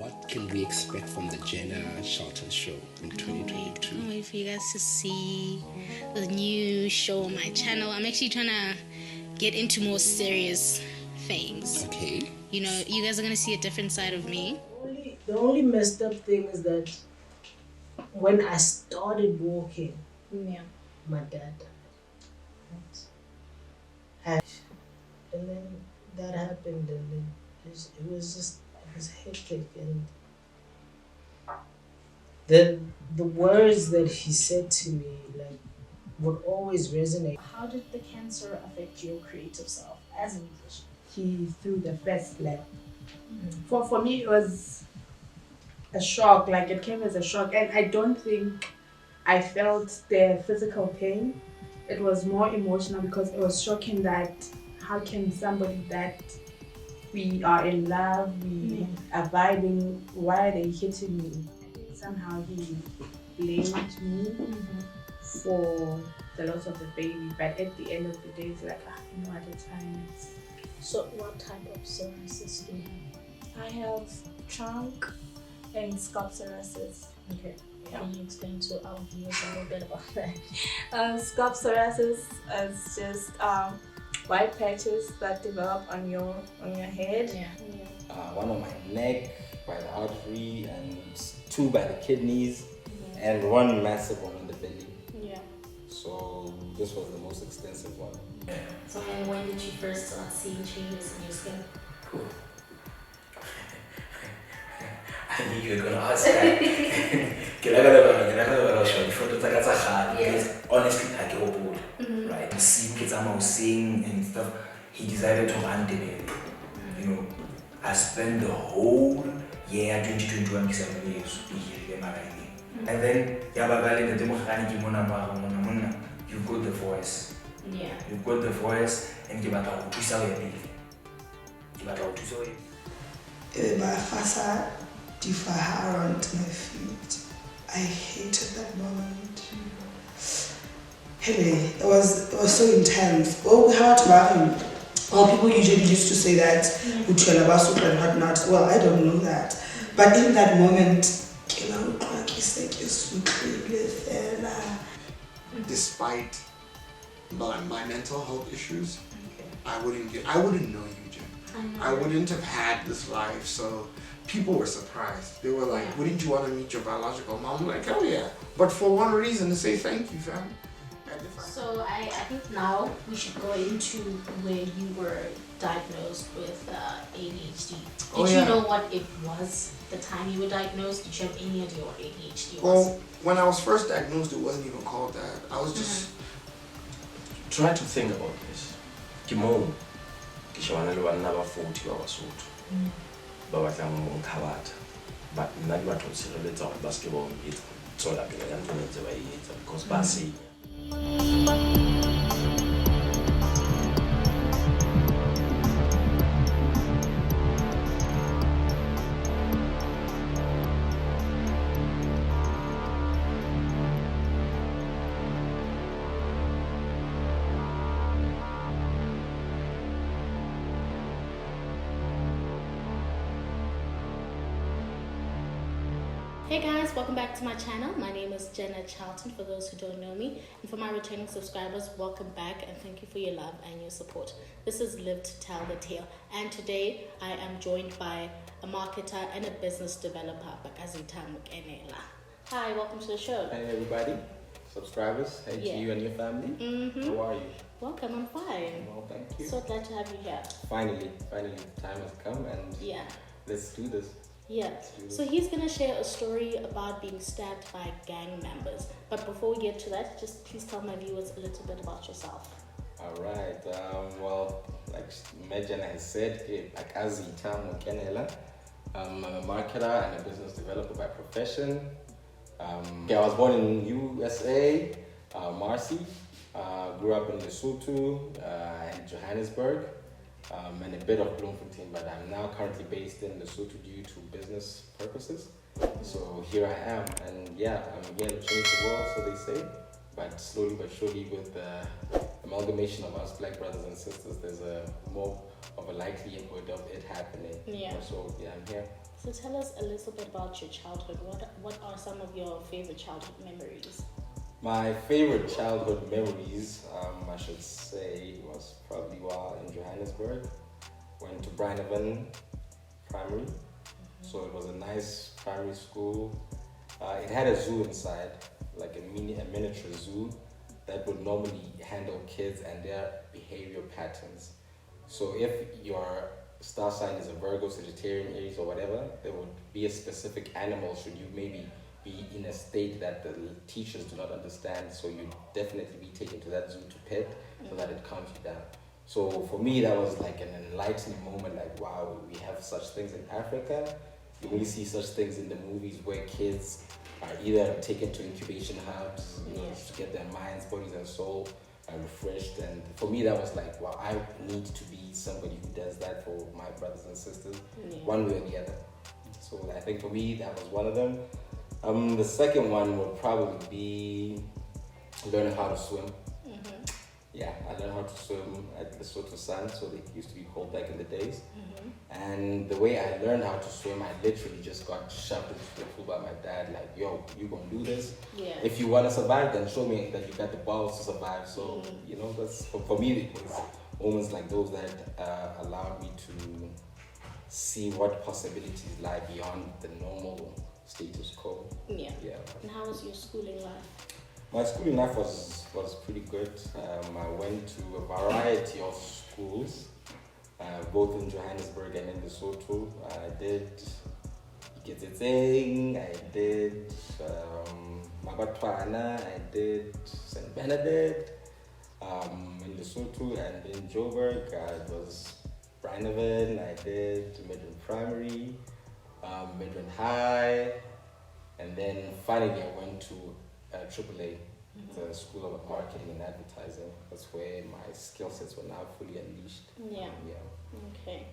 What can we expect from the Jenna Charlton show in 2022? Can't wait for you guys to see the new show on my channel. I'm actually trying to get into more serious things. Okay. You know, you guys are going to see a different side of me. The only messed up thing is that when I started walking, my dad died. Right? And then that happened, and then it was hectic, and the words that he said to me would always resonate. How did the cancer affect your creative self as a musician? He threw the first slap. For me, it was a shock. Like, it came as a shock, and I don't think I felt the physical pain. It was more emotional because it was shocking that how can somebody that we are in love, we are vibing, why are they hitting me? I think somehow he blamed me for the loss of the baby, but at the end of the day, it's like, you know, at the time, So what type of psoriasis do you have? I have trunk and scalp psoriasis. Okay. Can you explain to our viewers a little bit about that? Scalp psoriasis is just white patches that develop on your head. One on my neck by the artery, and two by the kidneys, and one massive one on the belly. So this was the most extensive one. So when did you first start seeing changes in your skin? Cool. I knew you were going to ask that. Because honestly, I get bored. Right? Seeing kids sing and stuff, he decided to run the baby. You know, I spent the whole year 2021 7 years and then you've got the voice. You've got the voice, and you battle to sell your bill. You battle to sell it. My father defied around my feet. I hated that moment. Hey, it was so intense. Oh, how to well, people usually used to say that and whatnot. Well, I don't know that. But in that moment, despite my mental health issues, I wouldn't know you, Jen. I wouldn't have had this life. So people were surprised. They were like, wouldn't you want to meet your biological mom? I'm like, hell yeah. But for one reason, to say thank you, fam. So I think now we should go into where you were diagnosed with ADHD. Did you know what it was the time you were diagnosed? Did you have any idea what ADHD was? Well, when I was first diagnosed, it wasn't even called that. I was just... Try to think about this. Kimo, kishawana lo bana ba 40 ba Basotho. Ba batlang mo nkhabata. But nna ke batho tshireletsa hore ba ske ba itse tsola pele ka ntho ntse ba etsa because ba senya. Hey guys, welcome back to my channel. My name is Jenna Charlton for those who don't know me. And for my returning subscribers, welcome back and thank you for your love and your support. This is Live to Tell the Tale. And today I am joined by a marketer and a business developer, Bakazita Mukenela. Hi, welcome to the show. Hey everybody, subscribers, hey to you and your family. How are you? Welcome, I'm fine. Well, thank you. So glad to have you here. Finally, the time has come, and let's do this. Yeah, so he's going to share a story about being stabbed by gang members. But before we get to that, just please tell my viewers a little bit about yourself. Alright, well, like Jenna has said, Bakazita Mukenela. I'm a marketer and a business developer by profession. I was born in USA, Marcy. Grew up in Lesotho and Johannesburg. And a bit of Bloemfontein, but I'm now currently based in Lesotho due to business purposes. So here I am, and I'm again changing the world, so they say. But slowly but surely, with the amalgamation of us black brothers and sisters, there's a more of a likelihood of it happening. Yeah. So I'm here. So tell us a little bit about your childhood. What are some of your favorite childhood memories? My favorite childhood memories, I should say, was probably while in Johannesburg. Went to Brandon Primary. So it was a nice primary school. It had a zoo inside, like a miniature zoo that would normally handle kids and their behavior patterns. So if your star sign is a Virgo, Sagittarian, Aries, or whatever, there would be a specific animal should you maybe be in a state that the teachers do not understand. So you definitely be taken to that zoo to pet so that it calms you down. So for me, that was like an enlightening moment. Like, wow, we have such things in Africa. You only see such things in the movies where kids are either taken to incubation hubs, you know, to get their minds, bodies, and soul refreshed. And for me, that was like, wow, I need to be somebody who does that for my brothers and sisters, one way or the other. So I think for me, that was one of them. The second one would probably be learning how to swim. Yeah, I learned how to swim at the Lesotho Sun, so they used to be called back in the days. And the way I learned how to swim, I literally just got shoved into the pool by my dad, like, yo, you gonna do this? Yeah. If you wanna survive, then show me that you got the balls to survive. So, you know, that's for me, it was moments like those that allowed me to see what possibilities lie beyond the normal status quo. Yeah. Yeah. And how was your schooling life? My schooling life was pretty good. I went to a variety of schools, both in Johannesburg and in Lesotho. I did Iketsetseng, I did Mabatwana, I did St. Benedict in Lesotho, and in Joburg it was Brandon. I did Midrand Primary, Midrand High, and then finally I went to AAA, the School of Marketing and Advertising. That's where my skill sets were now fully unleashed. Yeah. Okay.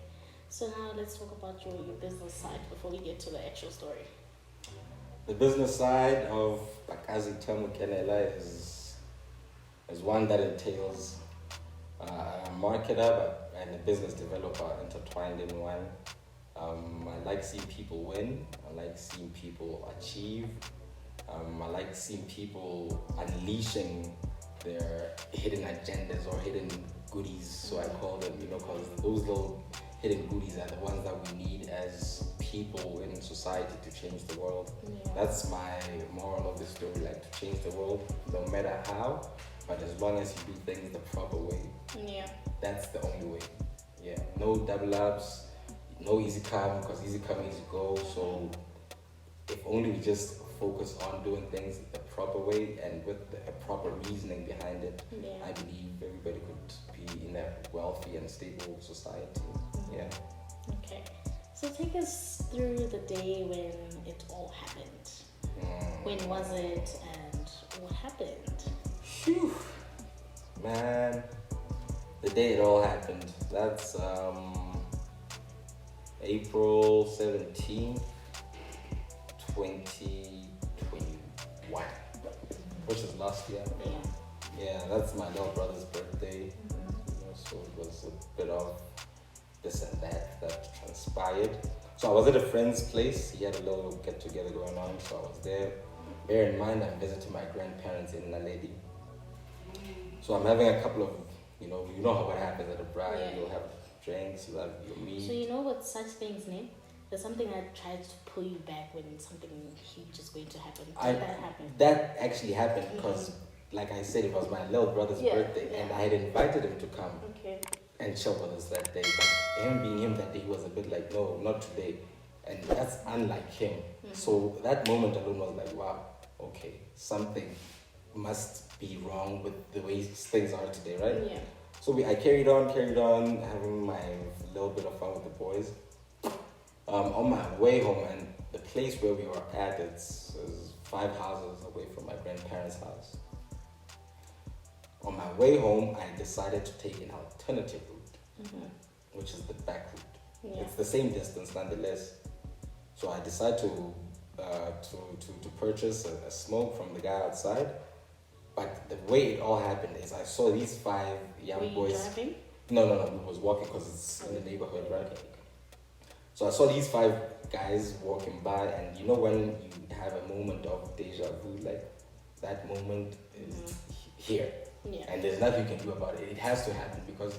So now let's talk about your business side before we get to the actual story. The business side of Bakazi Tamukenela is one that entails a marketer and a business developer intertwined in one. I like seeing people win. I like seeing people achieve. I like seeing people unleashing their hidden agendas or hidden goodies, so I call them, you know, because those little hidden goodies are the ones that we need as people in society to change the world. That's my moral of the story, like to change the world no matter how, but as long as you do things the proper way. That's the only way. No double ups, no easy come, because easy come, easy go. So if only we just focus on doing things the proper way and with a proper reasoning behind it, I believe everybody could be in a wealthy and stable society. Okay. So take us through the day when it all happened. When was it and what happened? Phew. Man, the day it all happened, that's April 17th, 2021, which is last year. Yeah, that's my little brother's birthday. You know, so it was a bit of this and that transpired. So I was at a friend's place. He had a little get together going on, so I was there. Bear in mind, I'm visiting my grandparents in Naledi. So I'm having a couple of, you know what happens at a bride. You'll have drinks, you'll have your meat. So you know what such things name? There's something that tries to pull you back when something huge is going to happen. Did that happen? That actually happened because, like I said, it was my little brother's birthday, and I had invited him to come and chill with us that day. But him being him that day, he was a bit like, no, not today. And that's unlike him. So that moment alone was like, wow, okay, something must be wrong with the way things are today, right? So I carried on, having my little bit of fun with the boys. On my way home, and the place where we were at, is 5 houses away from my grandparents' house. On my way home, I decided to take an alternative route, which is the back route. It's the same distance nonetheless. So I decided to purchase a smoke from the guy outside. But the way it all happened is I saw these 5 young boys. Were you driving? No, it was walking because it's in the neighborhood, right? So I saw these 5 guys walking by, and you know when you have a moment of deja vu, like that moment is here, and there's nothing you can do about it. It has to happen because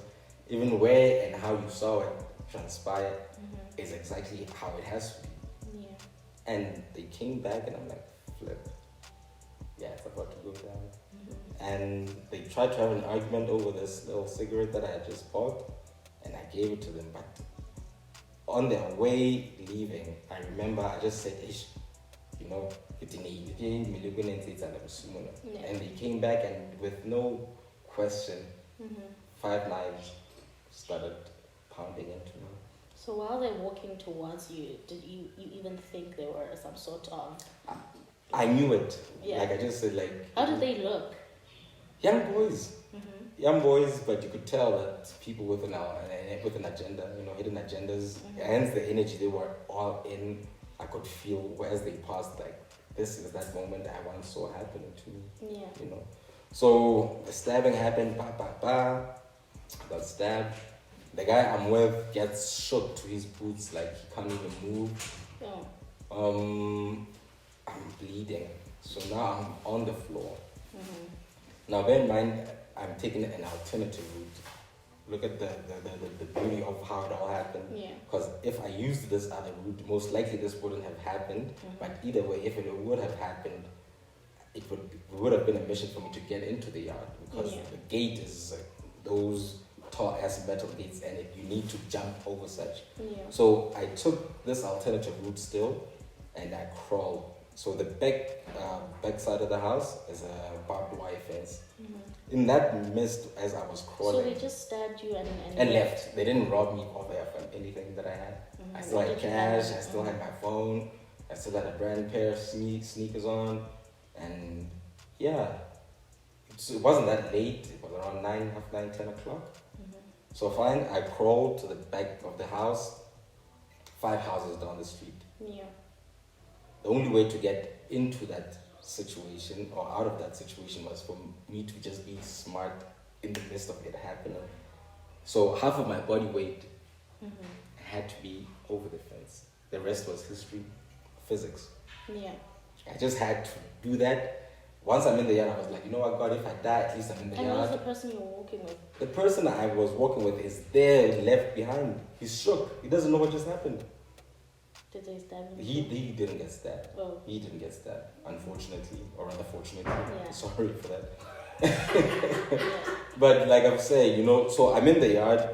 even where and how you saw it transpire is exactly how it has to be. And they came back, and I'm like, flip. Yeah, it's about to go down. And they tried to have an argument over this little cigarette that I had just bought, and I gave it to them. But on their way leaving, I remember I just said, Ish, you know, and they came back, and with no question, 5 knives started pounding into me. So while they're walking towards you, did you even think there were some sort of... I knew it. Yeah. Like I just said, like... How did they look? Young boys. Young boys, but you could tell that people with an agenda, you know, hidden agendas, hence the energy they were all in. I could feel as they passed, like, this is that moment I once saw happening to me. You know. So the stabbing happened, I got stabbed. The guy I'm with gets shook to his boots, like he can't even move. I'm bleeding, so now I'm on the floor. Now bear in mind, I'm taking an alternative route. Look at the beauty of how it all happened. Because if I used this other route, most likely this wouldn't have happened. But either way, if it would have happened, it would have been a mission for me to get into the yard. Because the gate is those tall ass metal gates, and you need to jump over such. So I took this alternative route still, and I crawled. So the back side of the house is a barbed wire fence. In that mist, as I was crawling... So they just stabbed you and left. They didn't rob me of anything that I had. I still had cash, I still had my phone, I still had a brand pair of sneakers on. And yeah, it wasn't that late. It was around 9, half 9, 10 o'clock. So fine, I crawled to the back of the house, 5 houses down the street. The only way to get into that situation or out of that situation was for me to just be smart in the midst of it happening. So half of my body weight had to be over the fence. The rest was history, physics. I just had to do that. Once I'm in the yard, I was like, you know what, God, if I die, at least I'm in the yard. And who's the person you're walking with? The person I was walking with is there, left behind. He's shook. He doesn't know what just happened. Did they stab him? He didn't get stabbed. Oh. He didn't get stabbed, unfortunately, or rather fortunately. Sorry for that. But like I'm saying, you know, so I'm in the yard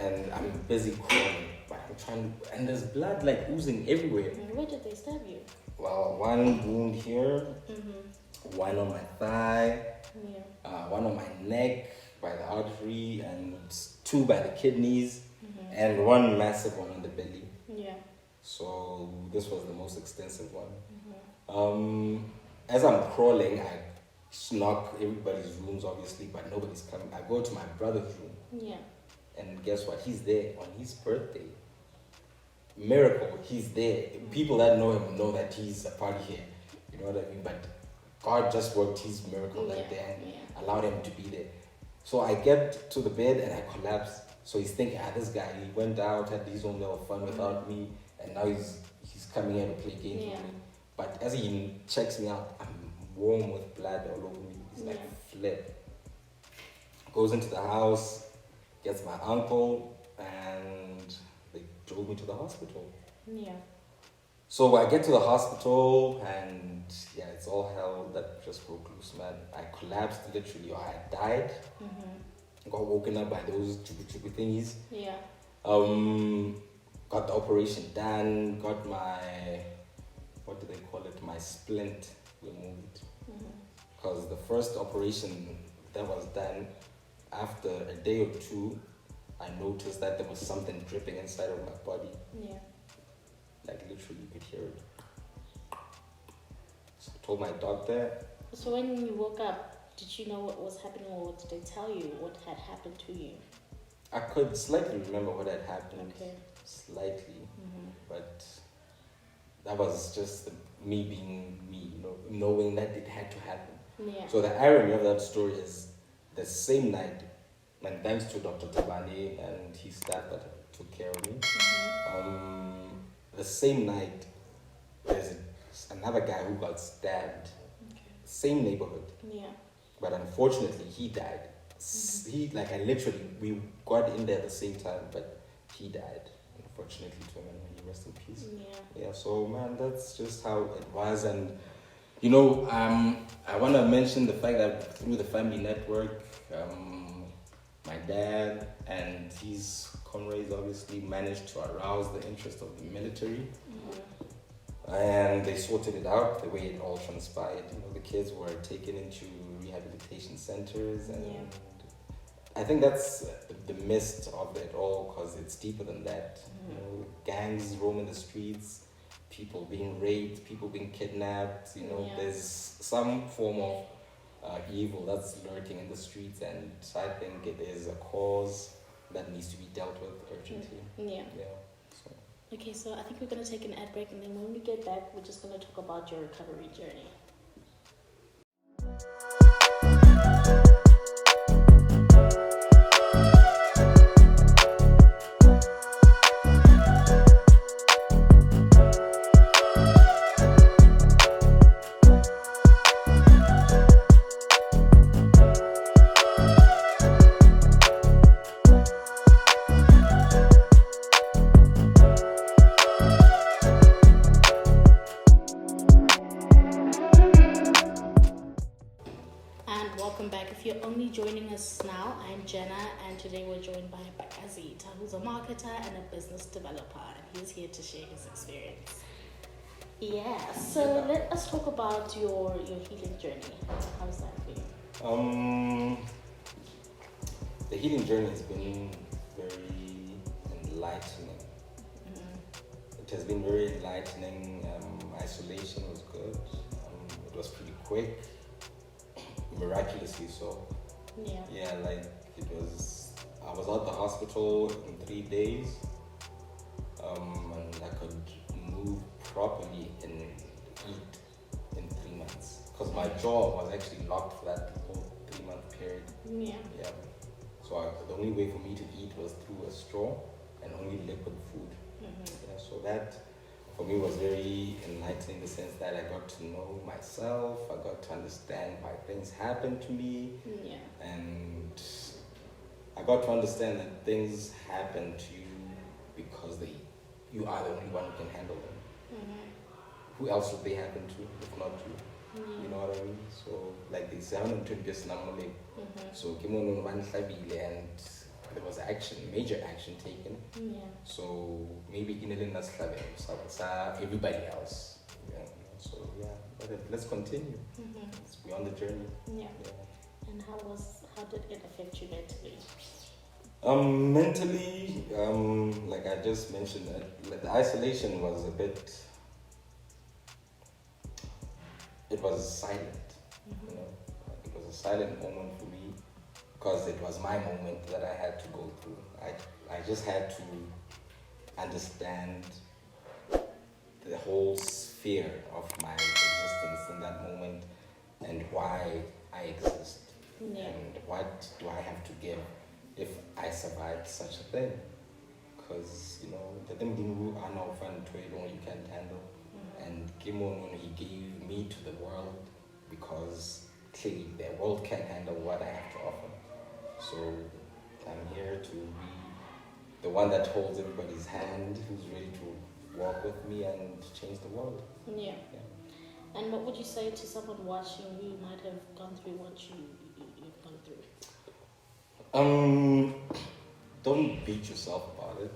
and I'm busy crawling. But I'm trying to, and there's blood like oozing everywhere. Where did they stab you? Well, one wound here, one on my thigh, one on my neck by the artery, and 2 by the kidneys. And one massive one on the belly. So this was the most extensive one. As I'm crawling, I knock everybody's rooms, obviously, but nobody's coming. I go to my brother's room. And guess what? He's there on his birthday. Miracle, he's there. People that know him know that he's a party here. You know what I mean? But God just worked his miracle right there and allowed him to be there. So I get to the bed and I collapse. So he's thinking, this guy, he went out, had his own little fun without me, and now he's coming here to play games with me. But as he checks me out, I'm warm with blood all over me. He's like, flip. Goes into the house, gets my uncle, and they drove me to the hospital. So I get to the hospital, and it's all hell that just broke loose, man. I collapsed literally, or I died. Got woken up by those trippy thingies. Got the operation done. Got my, what do they call it? My splint removed. Because the first operation that was done, after a day or 2, I noticed that there was something dripping inside of my body. Like literally, you could hear it. So I told my doctor. So when you woke up, did you know what was happening, or did they tell you what had happened to you? I could slightly remember what had happened. Slightly. But that was just me being me, you know, knowing that it had to happen. So the irony of that story is the same night, and thanks to Dr. Tabani and his staff that took care of me. The same night, there's another guy who got stabbed. Same neighborhood. Yeah. But unfortunately, he died. We got in there at the same time, but he died. Unfortunately, to him, and he rest in peace. Yeah. So man, that's just how it was, and you know, I want to mention the fact that through the family network, my dad and his comrades obviously managed to arouse the interest of the military. And they sorted it out the way it all transpired. You know, the kids were taken into rehabilitation centers, and I think that's the mist of it all, because it's deeper than that. You know, gangs roaming the streets, people being raped, people being kidnapped. You know, there's some form of evil that's lurking in the streets, and I think it is a cause that needs to be dealt with urgently. So. Okay, so I think we're going to take an ad break, and then when we get back, we're just going to talk about your recovery journey. Joining us now, I'm Jenna, and today we're joined by Azita, who's a marketer and a business developer, and he's here to share his experience. Yeah, so let us talk about your healing journey. How's that for you? The healing journey has been very enlightening. It has been very enlightening. Isolation was good. It was pretty quick, miraculously so. Yeah, like I was out the hospital in 3 days, and I could move properly and eat in 3 months, because my jaw was actually locked for that whole 3-month period. Yeah. So the only way for me to eat was through a straw and only liquid food. Yeah, so that for me was very enlightening, in the sense that I got to know myself, I got to understand why things happened to me, and I got to understand that things happen to you because you are the only one who can handle them. Who else would they happen to if not you? You know what I mean? So like they say, I'm to just namole. So and there was major action taken. So maybe in everybody else. So but let's continue. Let's be on the journey. And how did it affect you mentally? Mentally, like I just mentioned, that the isolation was it was silent. You know, it was a silent moment for me, because it was my moment that I had to go through. I just had to understand the whole sphere of my existence in that moment, and why I exist, and what do I have to give if I survived such a thing. Because, you know, the thing you are now fun to you can't handle. And Kimon, he gave me to the world, because clearly the world can't handle what I have to offer. So I'm here to be the one that holds everybody's hand, who's ready to walk with me and change the world. Yeah. And what would you say to someone watching who might have gone through what you've gone through? Don't beat yourself about it.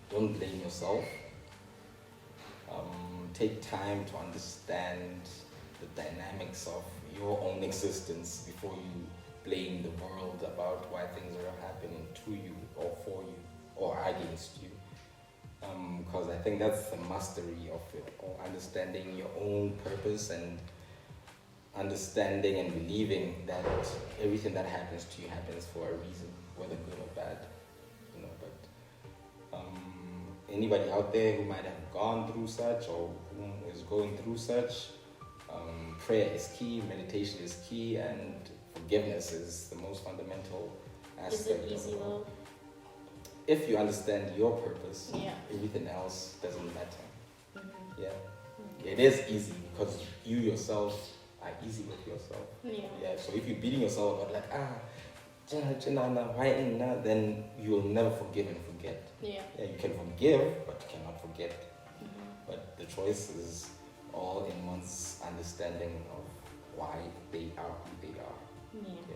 Don't blame yourself. Take time to understand the dynamics of your own existence before you blame the world about why things are happening to you or for you or against you. Because I think that's the mastery of it, or understanding your own purpose and understanding and believing that everything that happens to you happens for a reason, whether good or bad. You know, but anybody out there who might have gone through such or who is going through such, prayer is key, meditation is key, and forgiveness is the most fundamental aspect. Is it easy though? if you understand your purpose, Yeah. everything else doesn't matter. Mm-hmm. Yeah. It is easy because you yourself are easy with yourself. Yeah. So if you're beating yourself up like, then you will never forgive and forget. Yeah. You can forgive, but you cannot forget. Mm-hmm. But the choice is all in one's understanding of why they are who they are. Yeah.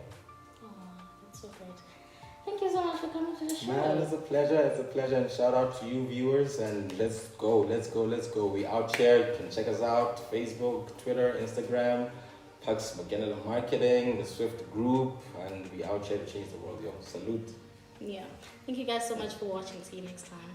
Oh, that's so great. Thank you so much for coming to the show. Man, it's a pleasure, and shout out to you viewers, and let's go. We out here. You can check us out, Facebook, Twitter, Instagram, Pucks McGinley Marketing, the Swift Group, and we out here to change the world, yo. Salute. Yeah. Thank you guys so much for watching. See you next time.